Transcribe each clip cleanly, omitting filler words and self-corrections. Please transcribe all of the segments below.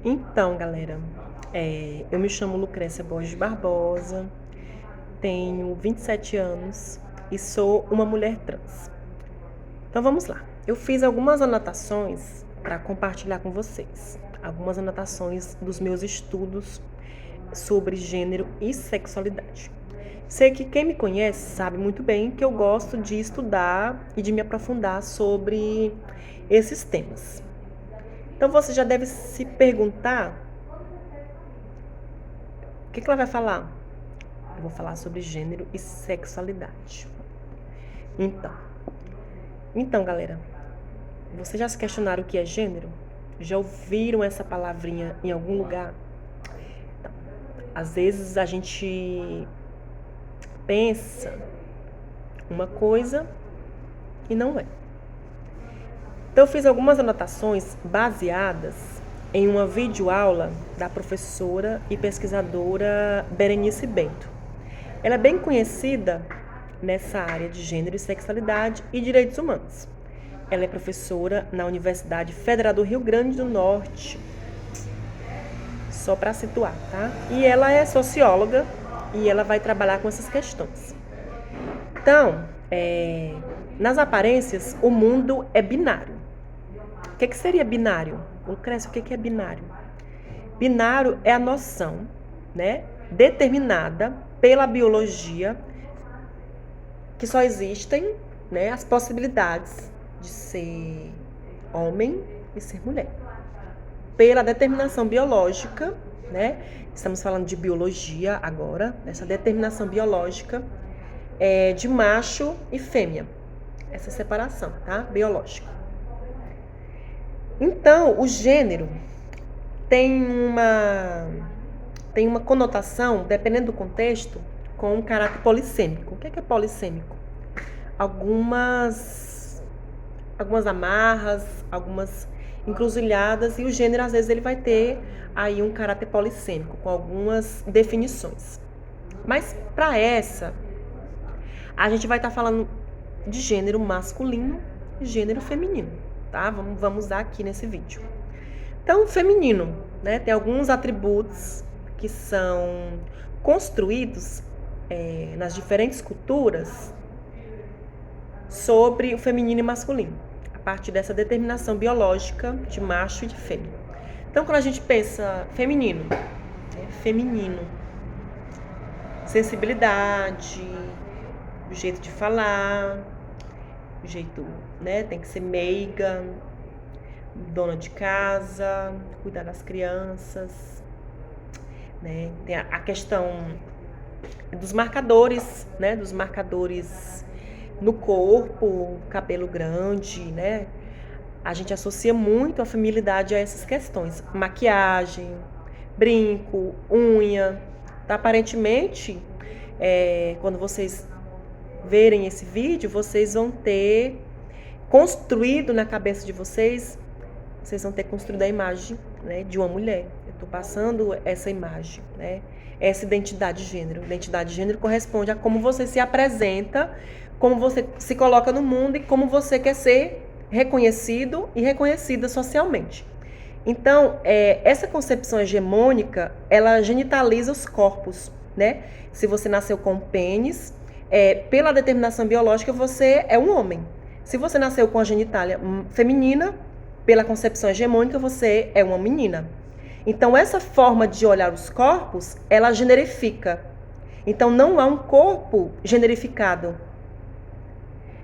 Então, galera, eu me chamo Lucrécia Borges Barbosa, tenho 27 anos e sou uma mulher trans. Então vamos lá. Eu fiz algumas anotações para compartilhar com vocês. Algumas anotações dos meus estudos sobre gênero e sexualidade. Sei que quem me conhece sabe muito bem que eu gosto de estudar e de me aprofundar sobre esses temas. Então você já deve se perguntar o que ela vai falar. Eu vou falar sobre gênero e sexualidade. Então, galera, vocês já se questionaram o que é gênero? Já ouviram essa palavrinha em algum lugar? Então, às vezes a gente pensa uma coisa e não é. Então, eu fiz algumas anotações baseadas em uma videoaula da professora e pesquisadora Berenice Bento. Ela é bem conhecida nessa área de gênero e sexualidade e direitos humanos. Ela é professora na Universidade Federal do Rio Grande do Norte, só para situar, tá? E ela é socióloga e ela vai trabalhar com essas questões. Então, nas aparências, o mundo é binário. O que seria binário? Lucrécia, o que é binário? Binário é a noção, né, determinada pela biologia que só existem, né, as possibilidades de ser homem e ser mulher. Pela determinação biológica, né, estamos falando de biologia agora, essa determinação biológica de macho e fêmea, essa separação, tá, biológica. Então, o gênero tem uma conotação, dependendo do contexto, com um caráter polissêmico. O que é polissêmico? Algumas amarras, algumas encruzilhadas, e o gênero, às vezes, ele vai ter aí um caráter polissêmico, com algumas definições. Mas, para essa, a gente vai estar falando de gênero masculino e gênero feminino, tá? Vamos usar aqui nesse vídeo. Então, feminino, né, tem alguns atributos que são construídos nas diferentes culturas sobre o feminino e masculino, a partir dessa determinação biológica de macho e de fêmea. Então, quando a gente pensa feminino, sensibilidade, o jeito de falar, o jeito, né, tem que ser meiga, dona de casa, cuidar das crianças, né? Tem a questão dos marcadores, né? Dos marcadores no corpo, cabelo grande, né? A gente associa muito a feminilidade a essas questões. Maquiagem, brinco, unha. Tá? Aparentemente, quando vocês verem esse vídeo, vocês vão ter construído na cabeça de vocês vão ter construído a imagem, né, de uma mulher. Eu estou passando essa imagem, né, essa identidade de gênero. Identidade de gênero corresponde a como você se apresenta, como você se coloca no mundo e como você quer ser reconhecido e reconhecida socialmente. Então, essa concepção hegemônica, ela genitaliza os corpos, né? Se você nasceu com pênis, pela determinação biológica, você é um homem. Se você nasceu com a genitália feminina, pela concepção hegemônica, você é uma menina. Então, essa forma de olhar os corpos, ela generifica. Então, não há um corpo generificado.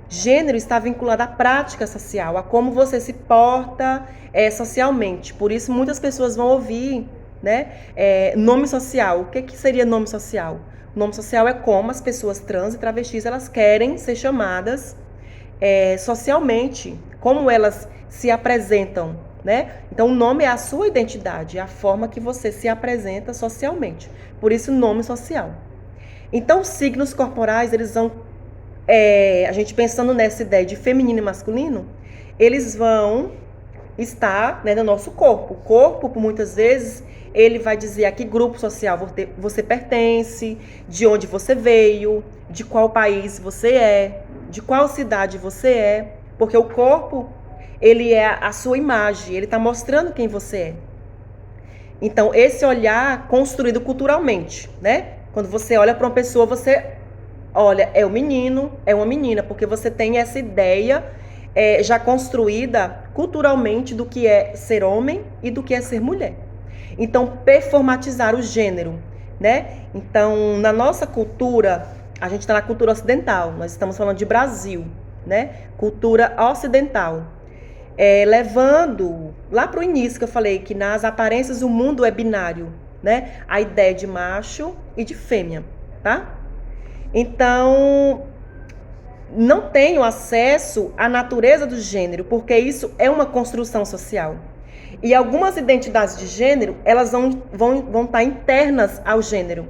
Gênero está vinculado à prática social, a como você se porta socialmente. Por isso, muitas pessoas vão ouvir, né, nome social. O que seria nome social? O nome social é como as pessoas trans e travestis elas querem ser chamadas socialmente, como elas se apresentam, né? Então, o nome é a sua identidade, é a forma que você se apresenta socialmente. Por isso, nome social. Então, os signos corporais, eles vão, a gente pensando nessa ideia de feminino e masculino, eles vão estar, né, no nosso corpo. O corpo, por muitas vezes, ele vai dizer a que grupo social você pertence, de onde você veio, de qual país você é, de qual cidade você é, porque o corpo, ele é a sua imagem, ele está mostrando quem você é. Então, esse olhar construído culturalmente, né? Quando você olha para uma pessoa, você olha, é um menino, é uma menina, porque você tem essa ideia já construída culturalmente do que é ser homem e do que é ser mulher. Então, performatizar o gênero, né? Então, na nossa cultura, a gente está na cultura ocidental, nós estamos falando de Brasil, né? Cultura ocidental. Levando lá para o início que eu falei, que nas aparências o mundo é binário, né? A ideia de macho e de fêmea, tá? Então, não tenho acesso à natureza do gênero, porque isso é uma construção social. E algumas identidades de gênero, elas vão estar internas ao gênero.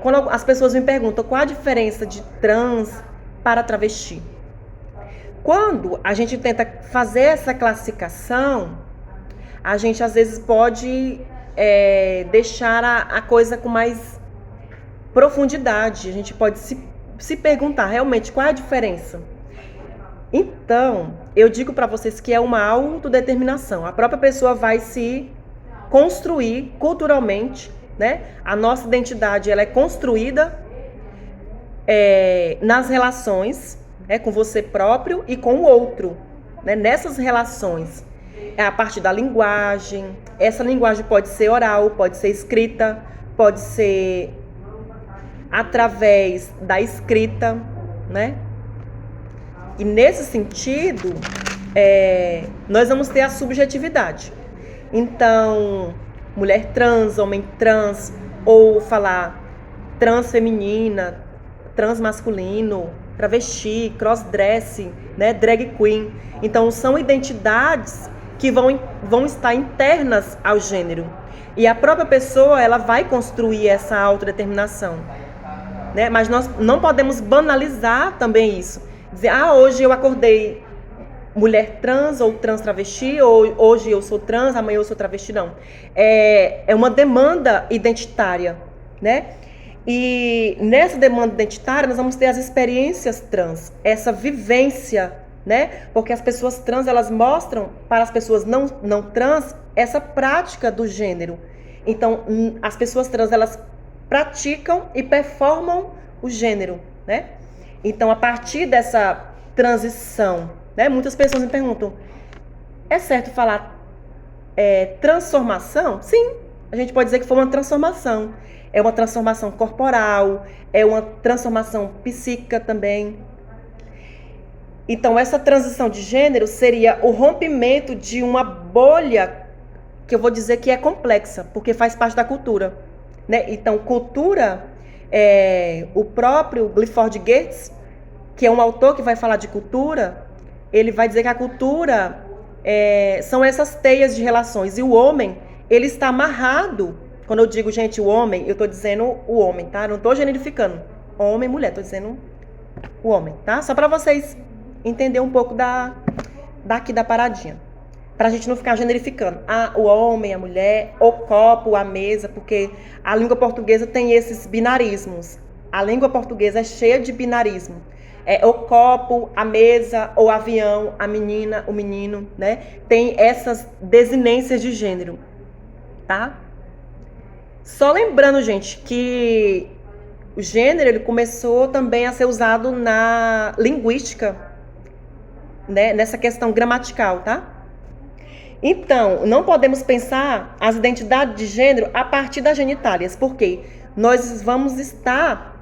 Quando as pessoas me perguntam qual a diferença de trans para travesti. Quando a gente tenta fazer essa classificação, a gente às vezes pode deixar a coisa com mais profundidade. A gente pode se perguntar realmente qual é a diferença. Então, eu digo para vocês que é uma autodeterminação. A própria pessoa vai se construir culturalmente, né? A nossa identidade ela é construída nas relações, com você próprio e com o outro, né? Nessas relações, a partir da linguagem. Essa linguagem pode ser oral, pode ser escrita, pode ser através da escrita, né? E nesse sentido, nós vamos ter a subjetividade. Então, mulher trans, homem trans, ou falar trans feminina, trans masculino, travesti, crossdressing, né, drag queen. Então, são identidades que vão estar internas ao gênero. E a própria pessoa, ela vai construir essa autodeterminação, né? Mas nós não podemos banalizar também isso. Dizer, hoje eu acordei mulher trans ou trans travesti, ou hoje eu sou trans, amanhã eu sou travesti, não. É uma demanda identitária, né? E nessa demanda identitária nós vamos ter as experiências trans, essa vivência, né? Porque as pessoas trans, elas mostram para as pessoas não trans essa prática do gênero. Então, as pessoas trans, elas praticam e performam o gênero, né? Então, a partir dessa transição, né? Muitas pessoas me perguntam, é certo falar transformação? Sim, a gente pode dizer que foi uma transformação. É uma transformação corporal, é uma transformação psíquica também. Então, essa transição de gênero seria o rompimento de uma bolha que eu vou dizer que é complexa, porque faz parte da cultura, né? Então, cultura, o próprio Clifford Geertz, que é um autor que vai falar de cultura, ele vai dizer que a cultura são essas teias de relações. E o homem, ele está amarrado. Quando eu digo, gente, o homem, eu estou dizendo o homem, tá? Não estou generificando. Homem, mulher, estou dizendo o homem, tá? Só para vocês entenderem um pouco daqui da paradinha. Para a gente não ficar generificando. O homem, a mulher, o copo, a mesa, porque a língua portuguesa tem esses binarismos. A língua portuguesa é cheia de binarismo. O copo, a mesa, o avião, a menina, o menino, né? Tem essas desinências de gênero, tá? Só lembrando, gente, que o gênero ele começou também a ser usado na linguística, né? Nessa questão gramatical, tá? Então, não podemos pensar as identidades de gênero a partir das genitálias, porque nós vamos estar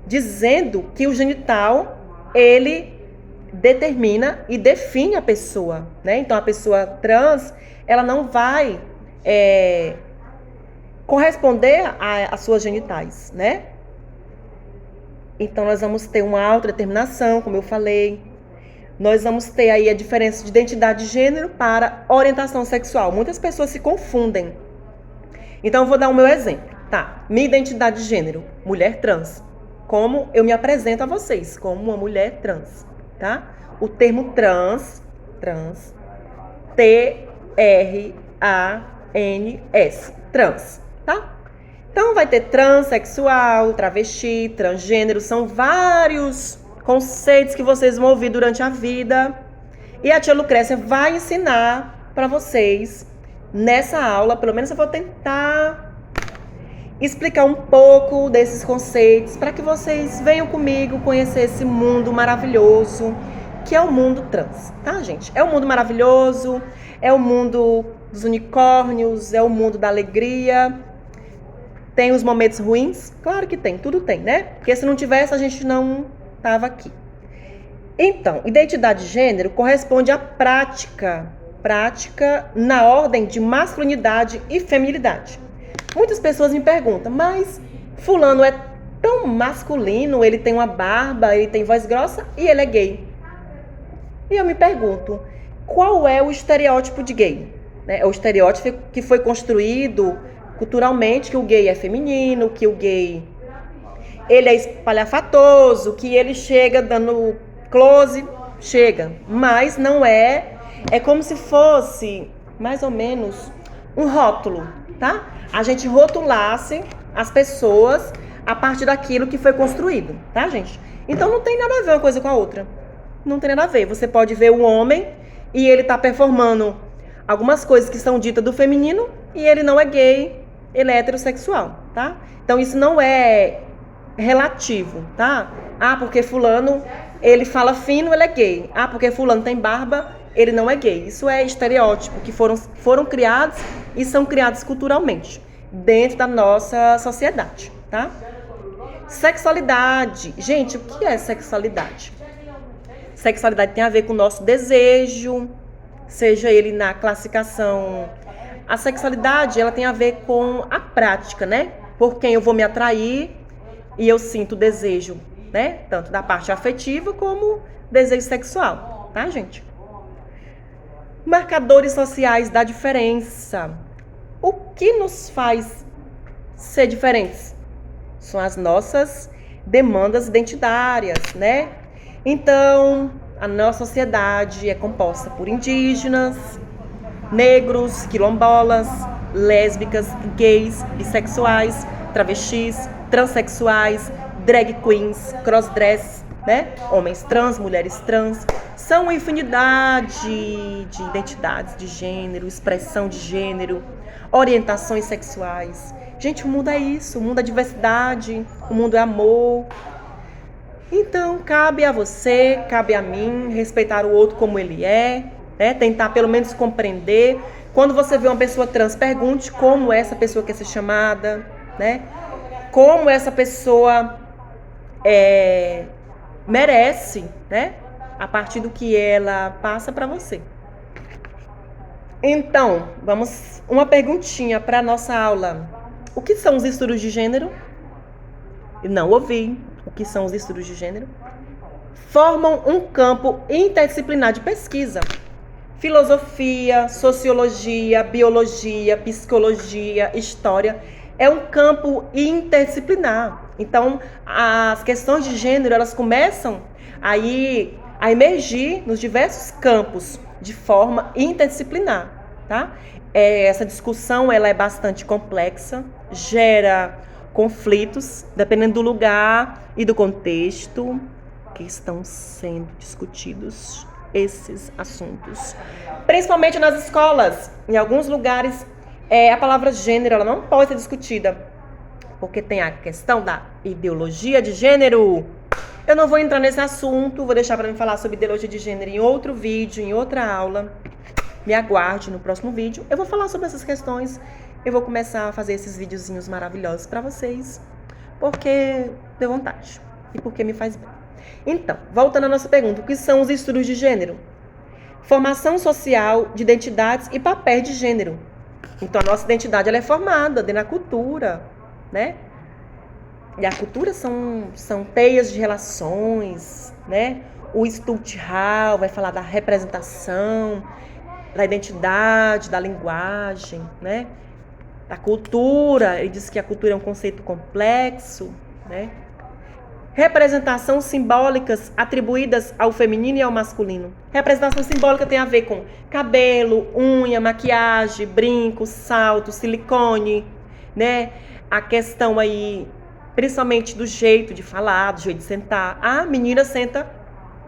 dizendo que o genital, ele determina e define a pessoa, né? Então, a pessoa trans, ela não vai corresponder às suas genitais, né? Então, nós vamos ter uma autodeterminação, como eu falei. Nós vamos ter aí a diferença de identidade de gênero para orientação sexual. Muitas pessoas se confundem. Então, eu vou dar o meu exemplo. Tá, minha identidade de gênero, mulher trans. Como eu me apresento a vocês, como uma mulher trans, tá? O termo trans, T-R-A-N-S, trans, tá? Então, vai ter transexual, travesti, transgênero, são vários conceitos que vocês vão ouvir durante a vida. E a tia Lucrécia vai ensinar para vocês nessa aula, pelo menos eu vou tentar explicar um pouco desses conceitos para que vocês venham comigo conhecer esse mundo maravilhoso que é o mundo trans, tá, gente? É um mundo maravilhoso, é o mundo dos unicórnios, é o mundo da alegria. Tem os momentos ruins? Claro que tem, tudo tem, né? Porque se não tivesse, a gente não tava aqui. Então, identidade de gênero corresponde à prática na ordem de masculinidade e feminilidade. Muitas pessoas me perguntam, mas fulano é tão masculino, ele tem uma barba, ele tem voz grossa e ele é gay. E eu me pergunto, qual é o estereótipo de gay? É o estereótipo que foi construído culturalmente, que o gay é feminino, que o gay ele é espalhafatoso, que ele chega dando close, chega, mas não é, é como se fosse mais ou menos um rótulo, tá? A gente rotulasse as pessoas a partir daquilo que foi construído, tá, gente? Então não tem nada a ver uma coisa com a outra. Não tem nada a ver. Você pode ver um homem e ele tá performando algumas coisas que são ditas do feminino e ele não é gay, ele é heterossexual, tá? Então isso não é relativo, tá? Ah, porque fulano, ele fala fino, ele é gay. Ah, porque fulano tem barba, ele não é gay. Isso é estereótipo que foram criados e são criados culturalmente dentro da nossa sociedade, tá? Sexualidade. Gente, o que é sexualidade? Sexualidade tem a ver com o nosso desejo, seja ele na classificação. A sexualidade, ela tem a ver com a prática, né? Por quem eu vou me atrair e eu sinto desejo, né? Tanto da parte afetiva como desejo sexual, tá, gente? Marcadores sociais da diferença. O que nos faz ser diferentes? São as nossas demandas identitárias, né? Então, a nossa sociedade é composta por indígenas, negros, quilombolas, lésbicas, gays, bissexuais, travestis, transexuais, drag queens, crossdress, né? Homens trans, mulheres trans. São uma infinidade de identidades de gênero, expressão de gênero, orientações sexuais. Gente, o mundo é isso, o mundo é diversidade, o mundo é amor. Então, cabe a você, cabe a mim, respeitar o outro como ele é, né? Tentar pelo menos compreender. Quando você vê uma pessoa trans, pergunte como essa pessoa quer ser chamada, né? Como essa pessoa merece, né? A partir do que ela passa para você. Então, vamos uma perguntinha para a nossa aula. O que são os estudos de gênero? Não ouvi. O que são os estudos de gênero? Formam um campo interdisciplinar de pesquisa. Filosofia, sociologia, biologia, psicologia, história. É um campo interdisciplinar. Então, as questões de gênero, elas começam aí a emergir nos diversos campos de forma interdisciplinar, tá? Essa discussão, ela é bastante complexa, gera conflitos, dependendo do lugar e do contexto que estão sendo discutidos esses assuntos. Principalmente nas escolas, em alguns lugares, a palavra gênero ela não pode ser discutida, porque tem a questão da ideologia de gênero. Eu não vou entrar nesse assunto, vou deixar para mim falar sobre ideologia de gênero em outro vídeo, em outra aula. Me aguarde no próximo vídeo. Eu vou falar sobre essas questões. Eu vou começar a fazer esses videozinhos maravilhosos para vocês, porque deu vontade e porque me faz bem. Então, voltando à nossa pergunta, o que são os estudos de gênero? Formação social de identidades e papéis de gênero. Então, a nossa identidade ela é formada dentro da cultura, né? E a cultura são teias de relações, né? O Stuttgart vai falar da representação, da identidade, da linguagem, né? Da cultura, ele diz que a cultura é um conceito complexo, né? Representações simbólicas atribuídas ao feminino e ao masculino. Representação simbólica tem a ver com cabelo, unha, maquiagem, brinco, salto, silicone, né? A questão aí, principalmente do jeito de falar, do jeito de sentar. A menina senta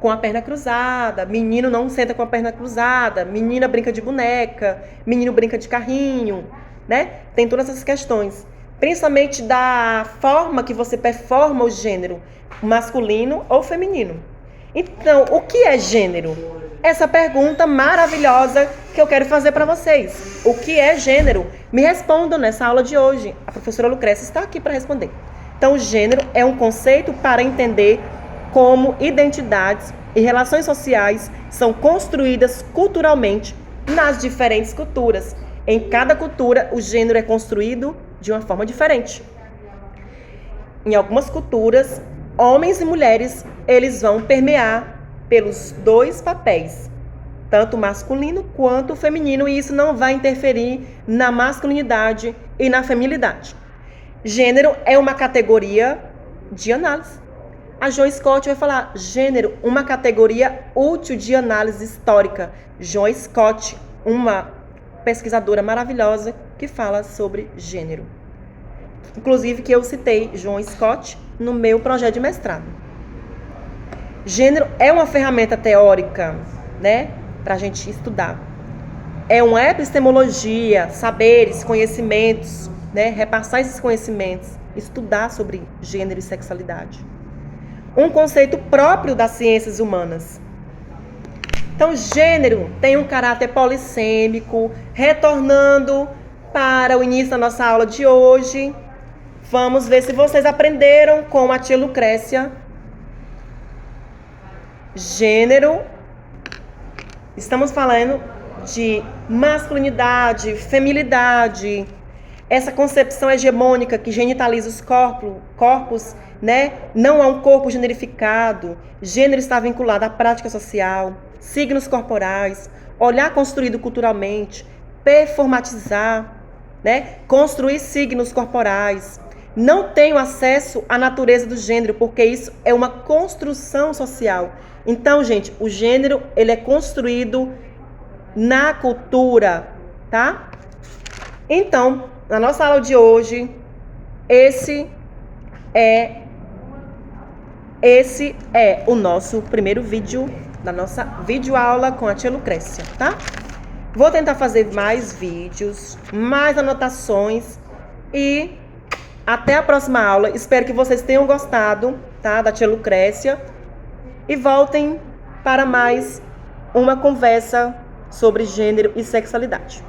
com a perna cruzada, menino não senta com a perna cruzada, menina brinca de boneca, menino brinca de carrinho, né? Tem todas essas questões, principalmente da forma que você performa o gênero, masculino ou feminino. Então, o que é gênero? Essa pergunta maravilhosa que eu quero fazer para vocês. O que é gênero? Me respondam nessa aula de hoje. A professora Lucrécia está aqui para responder. Então, gênero é um conceito para entender como identidades e relações sociais são construídas culturalmente nas diferentes culturas. Em cada cultura, o gênero é construído de uma forma diferente. Em algumas culturas, homens e mulheres, eles vão permear pelos dois papéis, tanto masculino quanto feminino, e isso não vai interferir na masculinidade e na feminilidade. Gênero é uma categoria de análise. A Joan Scott vai falar gênero, uma categoria útil de análise histórica. Joan Scott, uma pesquisadora maravilhosa que fala sobre gênero. Inclusive que eu citei Joan Scott no meu projeto de mestrado. Gênero é uma ferramenta teórica, né, para a gente estudar. É uma epistemologia, saberes, conhecimentos, né, repassar esses conhecimentos, estudar sobre gênero e sexualidade. Um conceito próprio das ciências humanas. Então, gênero tem um caráter polissêmico. Retornando para o início da nossa aula de hoje, vamos ver se vocês aprenderam com a tia Lucrécia. Gênero, estamos falando de masculinidade, feminilidade, essa concepção hegemônica que genitaliza os corpos, né? Não há um corpo generificado. Gênero está vinculado à prática social, signos corporais, olhar construído culturalmente, performatizar, né? Construir signos corporais. Não tenho acesso à natureza do gênero, porque isso é uma construção social. Então, gente, o gênero, ele é construído na cultura, tá? Então, na nossa aula de hoje, esse é o nosso primeiro vídeo da nossa videoaula com a tia Lucrécia, tá? Vou tentar fazer mais vídeos, mais anotações e até a próxima aula. Espero que vocês tenham gostado, tá, da tia Lucrécia. E voltem para mais uma conversa sobre gênero e sexualidade.